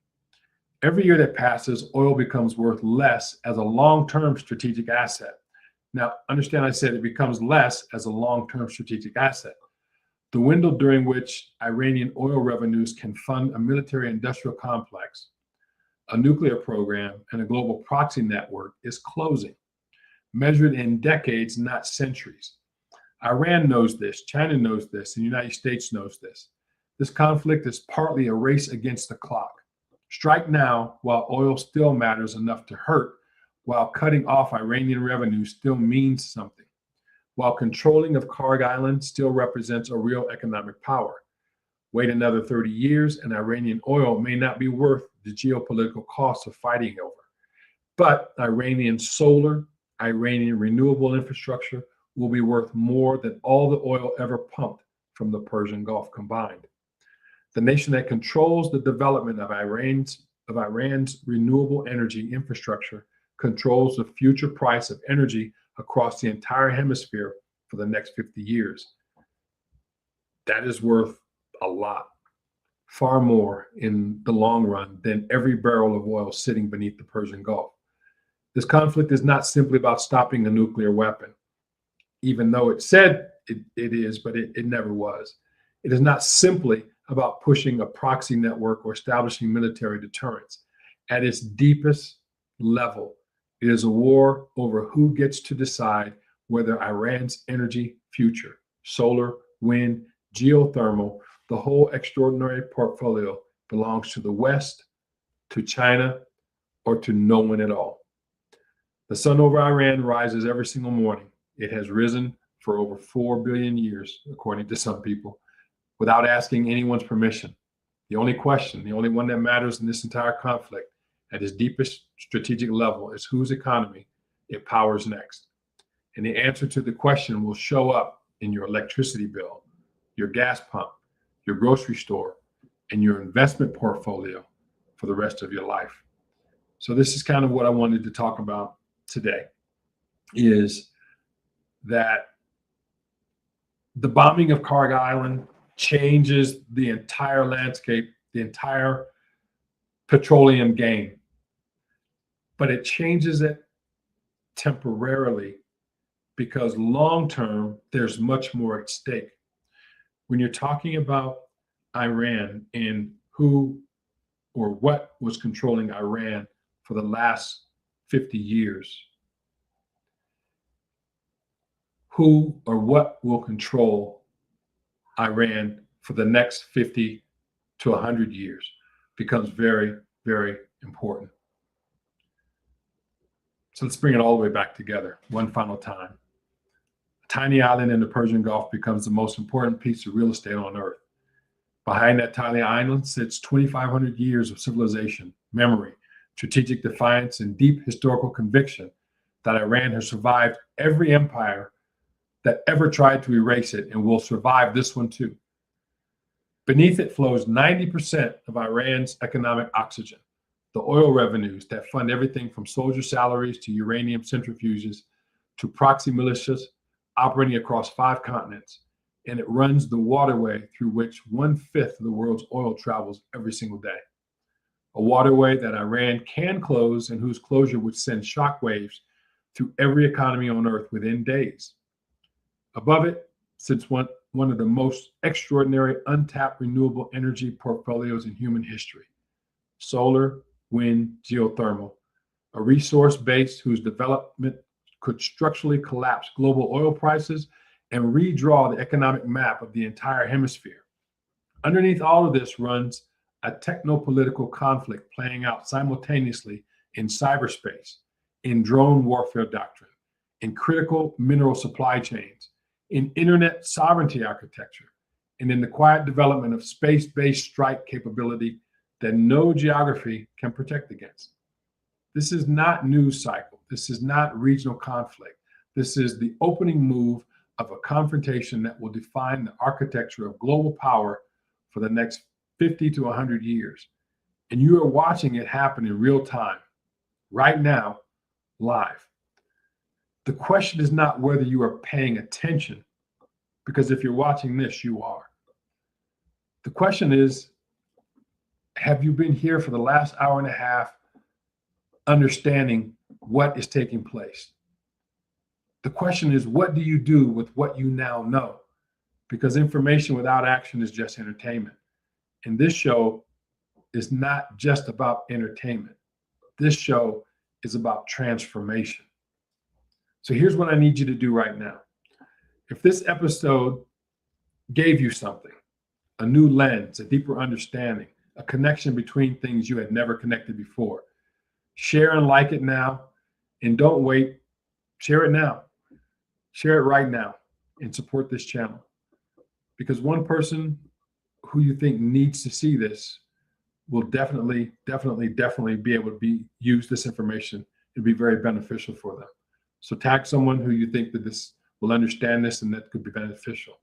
Every year that passes, oil becomes worth less as a long-term strategic asset. Now, understand I said it becomes less as a long-term strategic asset. The window during which Iranian oil revenues can fund a military-industrial complex, a nuclear program, and a global proxy network is closing, measured in decades, not centuries. Iran knows this, China knows this, and the United States knows this. This conflict is partly a race against the clock. Strike now while oil still matters enough to hurt, while cutting off Iranian revenue still means something, while controlling of Kharg Island still represents a real economic power. Wait another 30 years and Iranian oil may not be worth the geopolitical cost of fighting over. But Iranian solar, Iranian renewable infrastructure will be worth more than all the oil ever pumped from the Persian Gulf combined. The nation that controls the development of Iran's renewable energy infrastructure controls the future price of energy across the entire hemisphere for the next 50 years. That is worth a lot, far more in the long run than every barrel of oil sitting beneath the Persian Gulf. This conflict is not simply about stopping a nuclear weapon, even though it said it is, but it never was. It is not simply about pushing a proxy network or establishing military deterrence. At its deepest level, it is a war over who gets to decide whether Iran's energy future, solar, wind, geothermal, the whole extraordinary portfolio belongs to the West, to China, or to no one at all. The sun over Iran rises every single morning. It has risen for over 4 billion years, according to some people, without asking anyone's permission. The only question, the only one that matters in this entire conflict at its deepest strategic level is whose economy it powers next. And the answer to the question will show up in your electricity bill, your gas pump, your grocery store, and your investment portfolio for the rest of your life. So this is kind of what I wanted to talk about today, is that the bombing of Kharg Island changes the entire landscape, the entire petroleum game, but it changes it temporarily because long-term, there's much more at stake. When you're talking about Iran and who or what was controlling Iran for the last 50 years, who or what will control Iran for the next 50 to 100 years becomes very, very important. So let's bring it all the way back together one final time. A tiny island in the Persian Gulf becomes the most important piece of real estate on Earth. Behind that tiny island sits 2,500 years of civilization, memory, strategic defiance, and deep historical conviction that Iran has survived every empire that ever tried to erase it and will survive this one too. Beneath it flows 90% of Iran's economic oxygen, the oil revenues that fund everything from soldier salaries to uranium centrifuges to proxy militias operating across 5 continents. And it runs the waterway through which 1/5 of the world's oil travels every single day. A waterway that Iran can close and whose closure would send shockwaves through every economy on Earth within days. Above it sits one of the most extraordinary untapped renewable energy portfolios in human history. Solar, wind, geothermal, a resource base whose development could structurally collapse global oil prices and redraw the economic map of the entire hemisphere. Underneath all of this runs a techno-political conflict playing out simultaneously in cyberspace, in drone warfare doctrine, in critical mineral supply chains, in internet sovereignty architecture, and in the quiet development of space-based strike capability that no geography can protect against. This is not news cycle. This is not regional conflict. This is the opening move of a confrontation that will define the architecture of global power for the next 50 to 100 years. And you are watching it happen in real time, right now, live. The question is not whether you are paying attention, because if you're watching this, you are. The question is, have you been here for the last hour and a half understanding what is taking place? The question is, what do you do with what you now know? Because information without action is just entertainment. And this show is not just about entertainment. This show is about transformation. So here's what I need you to do right now. If this episode gave you something, a new lens, a deeper understanding, a connection between things you had never connected before, share and like it now, and don't wait. Share it now. Share it right now and support this channel. Because one person who you think needs to see this will definitely be able to use this information and be very beneficial for them. So tag someone who you think that this will understand this and that could be beneficial.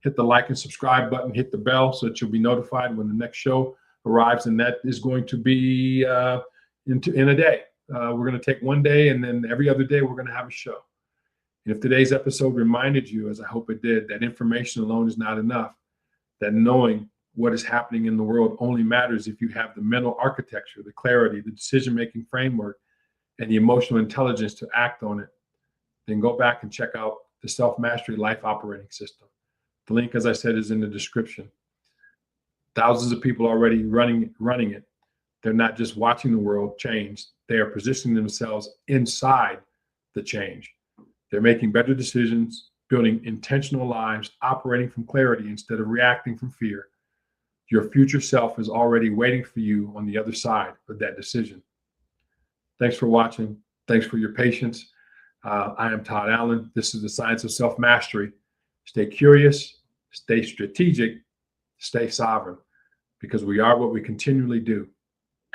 Hit the like and subscribe button, hit the bell so that you'll be notified when the next show arrives, and that is going to be in a day. We're going to take one day, and then every other day we're going to have a show. And if today's episode reminded you, as I hope it did, that information alone is not enough, that knowing what is happening in the world only matters if you have the mental architecture, the clarity, the decision-making framework, and the emotional intelligence to act on it, then go back and check out the Self-Mastery Life Operating System. The link, as I said, is in the description. Thousands of people already running it. They're not just watching the world change. They are positioning themselves inside the change. They're making better decisions, building intentional lives, operating from clarity instead of reacting from fear. Your future self is already waiting for you on the other side of that decision. Thanks for watching. Thanks for your patience. I am Todd Allen. This is the Science of Self-Mastery. Stay curious, stay strategic, stay sovereign, because we are what we continually do.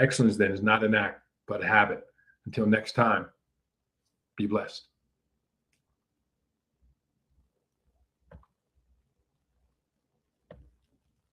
Excellence then is not an act, but a habit. Until next time, be blessed.